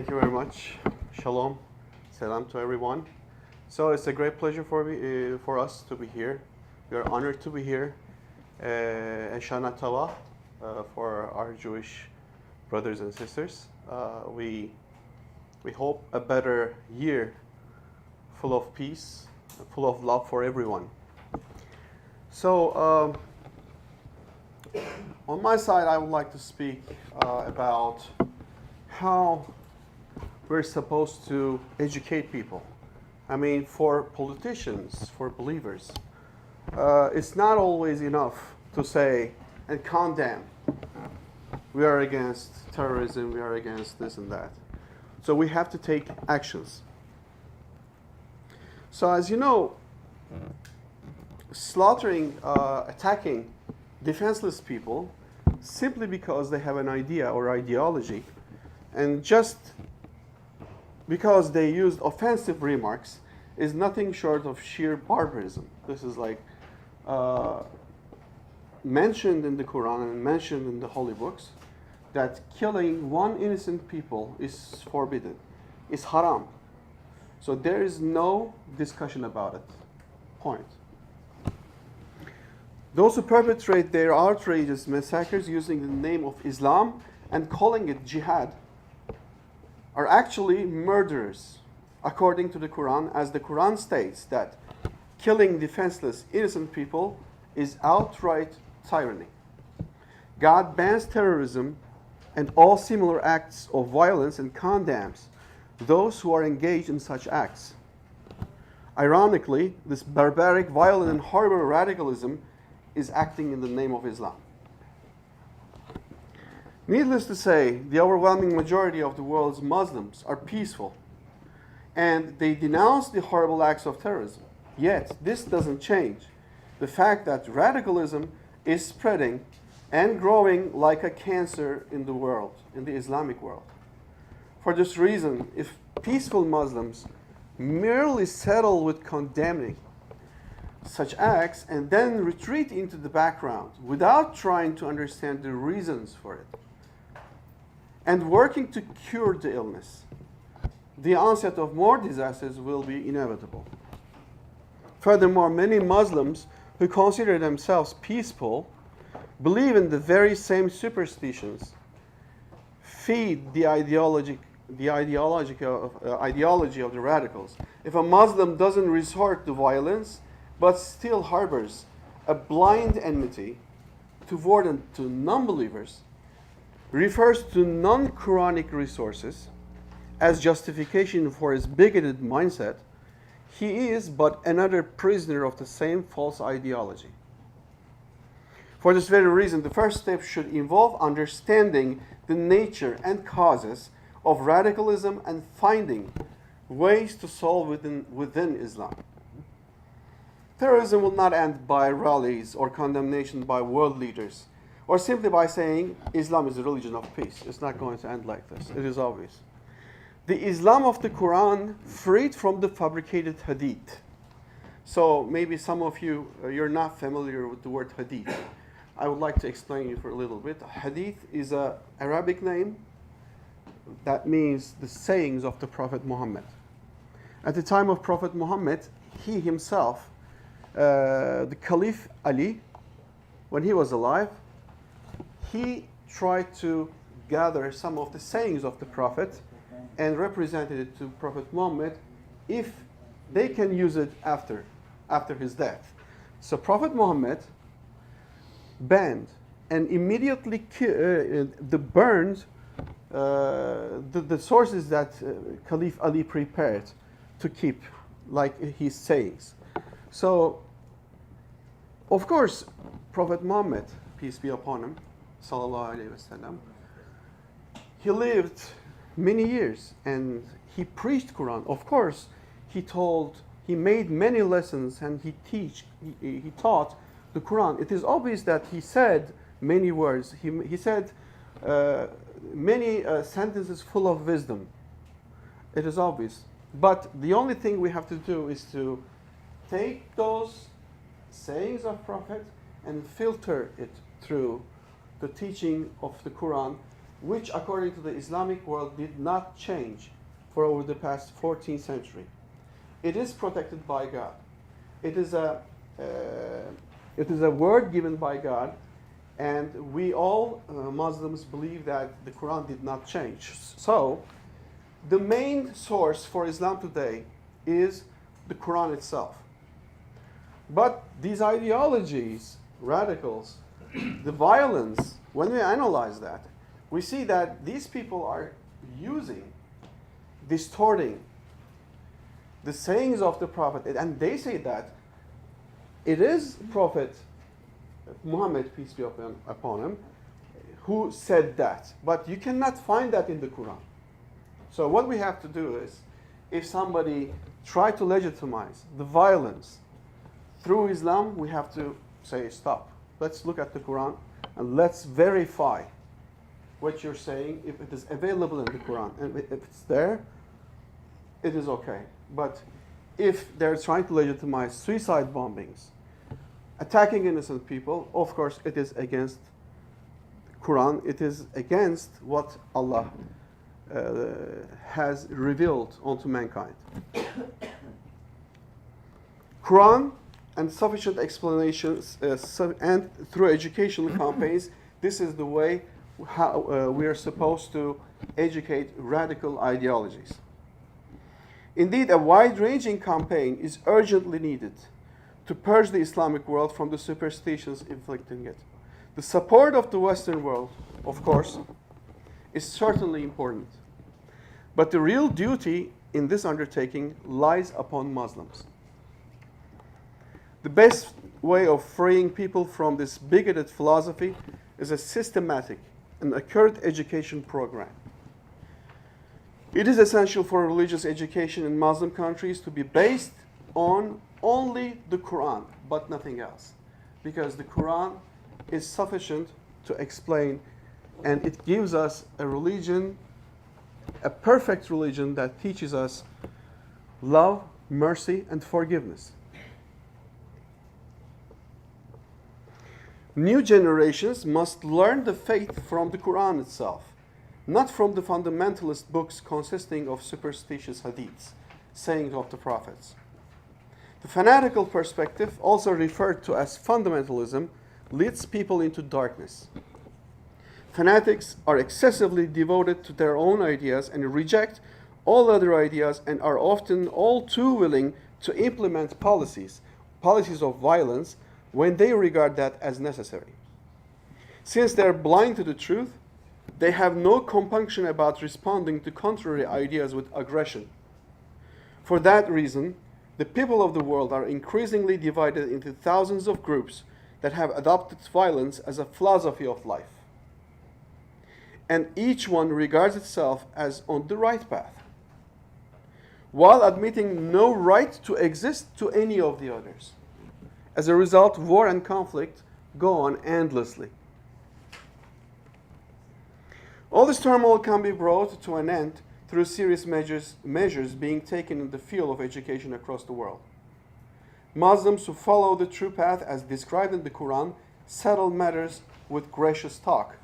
Thank you very much. Shalom. Salam to everyone. So it's a great pleasure for us to be here. We are honored to be here. And Shana Tova for our Jewish brothers and sisters. We hope a better year full of peace, full of love for everyone. So on my side, I would like to speak about how we're supposed to educate people. I mean, for politicians, for believers, it's not always enough to say and condemn. We are against terrorism, we are against this and that. So we have to take actions. So as you know, slaughtering, attacking defenseless people simply because they have an idea or ideology, and just because they used offensive remarks, is nothing short of sheer barbarism. This is like mentioned in the Quran and mentioned in the holy books, that killing one innocent people is forbidden, is haram. So there is no discussion about it. Point. Those who perpetrate their outrageous massacres using the name of Islam and calling it jihad are actually murderers, according to the Quran, as the Quran states that killing defenseless, innocent people is outright tyranny. God bans terrorism and all similar acts of violence and condemns those who are engaged in such acts. Ironically, this barbaric, violent, and horrible radicalism is acting in the name of Islam. Needless to say, the overwhelming majority of the world's Muslims are peaceful, and they denounce the horrible acts of terrorism. Yet, this doesn't change the fact that radicalism is spreading and growing like a cancer in the world, in the Islamic world. For this reason, if peaceful Muslims merely settle with condemning such acts and then retreat into the background without trying to understand the reasons for it and working to cure the illness, the onset of more disasters will be inevitable. Furthermore, many Muslims who consider themselves peaceful believe in the very same superstitions, feed the ideology of the radicals. If a Muslim doesn't resort to violence, but still harbors a blind enmity toward to non-believers, refers to non-Quranic resources as justification for his bigoted mindset, he is but another prisoner of the same false ideology. For this very reason, the first step should involve understanding the nature and causes of radicalism and finding ways to solve within Islam. Terrorism will not end by rallies or condemnation by world leaders, or simply by saying Islam is a religion of peace. It's not going to end like this. It is obvious. The Islam of the Quran freed from the fabricated hadith. So maybe some of you, you're not familiar with the word hadith. I would like to explain you for a little bit. Hadith is an Arabic name that means the sayings of the Prophet Muhammad. At the time of Prophet Muhammad, he himself, the Caliph Ali, when he was alive, he tried to gather some of the sayings of the Prophet and represented it to Prophet Muhammad if they can use it after his death. So Prophet Muhammad banned and immediately burned the sources that Caliph Ali prepared to keep, like his sayings. So, of course, Prophet Muhammad, peace be upon him, sallallahu alaihi wasallam, he lived many years and he preached Quran. Of course, he made many lessons and he taught the Quran. It is obvious that he said many words. He said many sentences full of wisdom. It is obvious. But the only thing we have to do is to take those sayings of Prophet and filter it through the teaching of the Quran which according to the Islamic world did not change for over the past 14th century. It is protected by God. It is a word given by God, and we all Muslims believe that the Quran did not change. So, the main source for Islam today is the Quran itself. But these ideologies, radicals, the violence, when we analyze that, we see that these people are using, distorting the sayings of the Prophet, and they say that it is Prophet Muhammad, peace be upon him, who said that. But you cannot find that in the Quran. So what we have to do is, if somebody try to legitimize the violence through Islam, we have to say, stop. Let's look at the Quran and let's verify what you're saying, if it is available in the Quran. And if it's there, it is okay. But if they're trying to legitimize suicide bombings, attacking innocent people, of course it is against Quran. It is against what Allah has revealed unto mankind. Quran and sufficient explanations and through educational campaigns, this is the way how we are supposed to educate radical ideologies. Indeed, a wide-ranging campaign is urgently needed to purge the Islamic world from the superstitions inflicting it. The support of the Western world, of course, is certainly important. But the real duty in this undertaking lies upon Muslims. The best way of freeing people from this bigoted philosophy is a systematic and accurate education program. It is essential for religious education in Muslim countries to be based on only the Quran, but nothing else. Because the Quran is sufficient to explain, and it gives us a religion, a perfect religion that teaches us love, mercy, and forgiveness. New generations must learn the faith from the Quran itself, not from the fundamentalist books consisting of superstitious hadiths, sayings of the prophets. The fanatical perspective, also referred to as fundamentalism, leads people into darkness. Fanatics are excessively devoted to their own ideas and reject all other ideas, and are often all too willing to implement policies of violence when they regard that as necessary. Since they are blind to the truth, they have no compunction about responding to contrary ideas with aggression. For that reason, the people of the world are increasingly divided into thousands of groups that have adopted violence as a philosophy of life. And each one regards itself as on the right path, while admitting no right to exist to any of the others. As a result, war and conflict go on endlessly. All this turmoil can be brought to an end through serious measures being taken in the field of education across the world. Muslims who follow the true path as described in the Quran settle matters with gracious talk,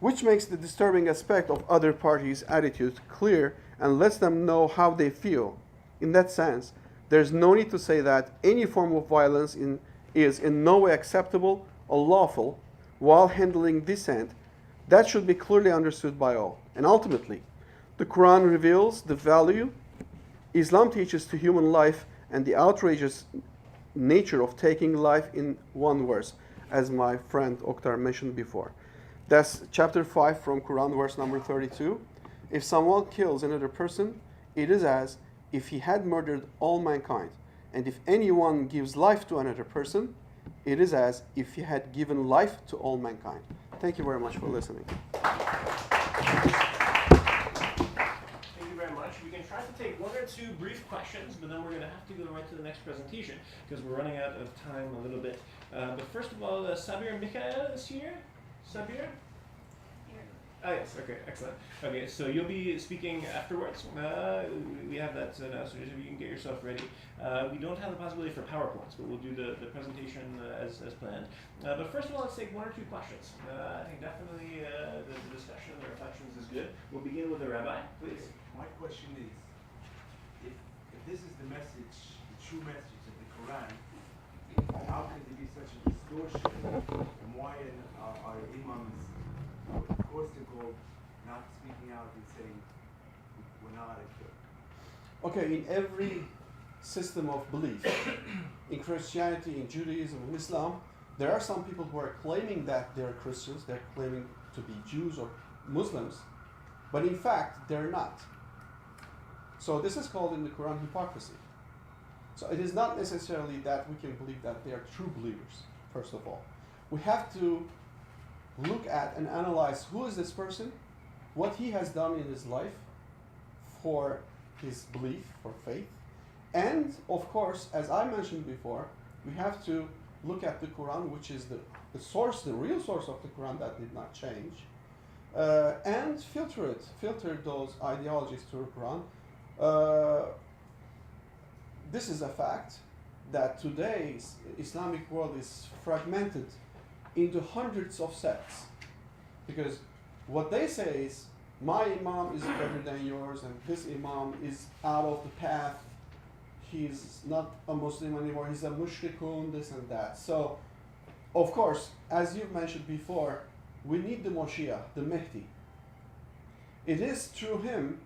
which makes the disturbing aspect of other parties' attitude clear and lets them know how they feel. In that sense, there's no need to say that any form of violence is in no way acceptable or lawful while handling dissent. That should be clearly understood by all. And ultimately, the Quran reveals the value Islam teaches to human life and the outrageous nature of taking life in one verse, as my friend Oktar mentioned before. That's chapter 5 from Quran, verse number 32. If someone kills another person, it is as if he had murdered all mankind. And if anyone gives life to another person, it is as if he had given life to all mankind. Thank you very much for listening. Thank you very much. We can try to take one or two brief questions, but then we're going to have to go right to the next presentation because we're running out of time a little bit. But first of all, Sabir Mikhail is here. Sabir? Oh yes, okay, excellent. Okay, so you'll be speaking afterwards. We have that now, so just if you can get yourself ready. We don't have the possibility for PowerPoints, but we'll do the presentation as planned. But first of all, let's take one or two questions. I think definitely the discussion and the reflections is good. We'll begin with the rabbi, please. My question is, if this is the message, the true message of the Quran, how could there be such a distortion? And why are imams, of course, to go not speaking out and saying we're not a Okay, in every system of belief, in Christianity, in Judaism, in Islam, there are some people who are claiming that they're Christians, they're claiming to be Jews or Muslims, but in fact, they're not. So this is called in the Quran hypocrisy. So it is not necessarily that we can believe that they are true believers, first of all. We have to look at and analyze who is this person, what he has done in his life for his belief, for faith. And of course, as I mentioned before, we have to look at the Quran, which is the source, the real source of the Quran that did not change, and filter those ideologies to the Quran. This is a fact that today's Islamic world is fragmented into hundreds of sects, because what they say is my imam is better than yours and this imam is out of the path, he's not a Muslim anymore, he's a mushrikun, this and that. So of course, as you mentioned before, we need the Moshiach, the Mehdi. It is through him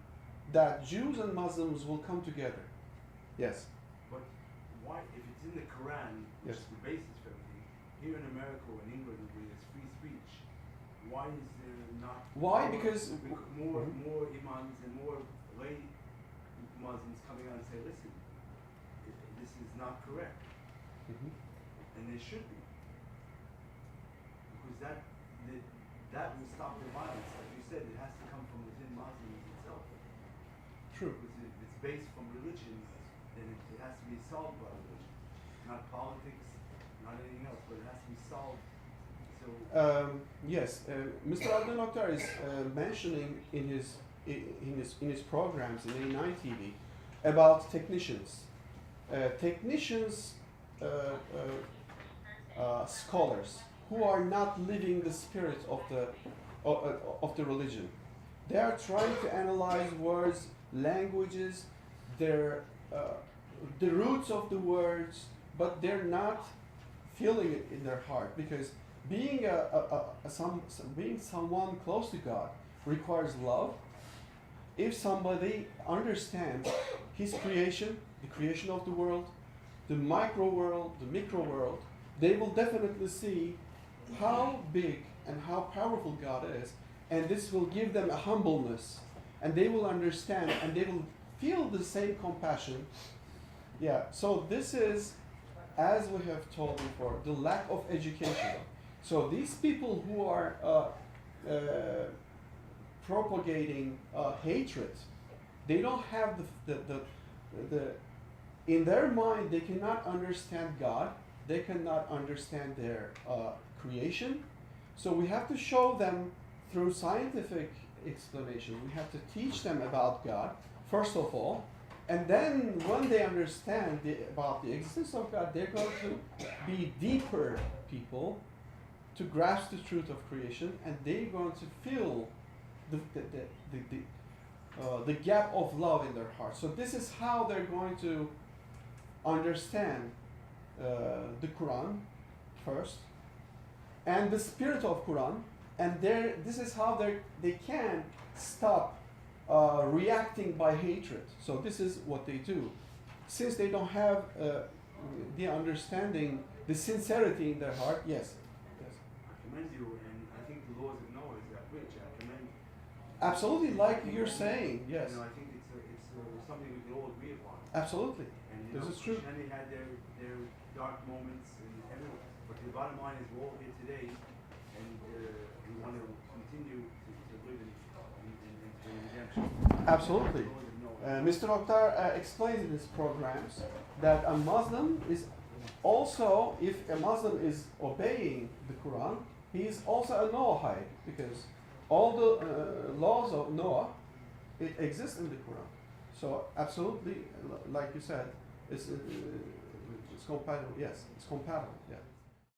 that Jews and Muslims will come together. Yes. But why, if it's in the Quran, which Yes. is the basis for everything, here in America or in England where there's free speech, why is there not Why? Because more imams and more lay Muslims coming out and say, listen, this is not correct, and there should be, because that will stop the violence. Like you said, it has to come from within Muslims itself. True. Because it's based from religion, then it has to be solved by religion, not politics, not anything else, but it has to be solved. So Yes, Mr. Abdel Mokhtar is mentioning in his programs in A9 TV about technicians, scholars who are not living the spirit of the religion. They are trying to analyze words, languages, the roots of the words, but they're not feeling it in their heart, because being being someone close to God requires love. If somebody understands his creation, the creation of the world, the micro world, the micro world, they will definitely see how big and how powerful God is, and this will give them a humbleness, and they will understand and they will feel the same compassion. Yeah, so this is, as we have told before, the lack of education. So these people who are propagating hatred, they don't have the in their mind, they cannot understand God, they cannot understand their creation. So we have to show them through scientific explanation. We have to teach them about God, first of all, and then when they understand about the existence of God, they're going to be deeper people to grasp the truth of creation, and they're going to feel the gap of love in their heart. So this is how they're going to understand the Quran first, and the spirit of Quran, and this is how they can stop reacting by hatred. So this is what they do. Since they don't have the understanding, the sincerity in their heart, yes. I commend you, and I think the laws of Noah is that rich. I commend. Absolutely, like you're saying, yes. You know, I think it's something we can all agree upon. Absolutely. And This is true. Christianity had their dark moments and everyone, but the bottom line is we're all here today, and we want to continue to live in redemption. Absolutely. The laws of Noah. Mr. Mokhtar explains in his programs that a Muslim is also, if a Muslim is obeying the Quran, he is also a Noahide, because all the laws of Noah, it exists in the Quran. So absolutely, like you said, it's compatible. Yes, it's compatible. Yeah.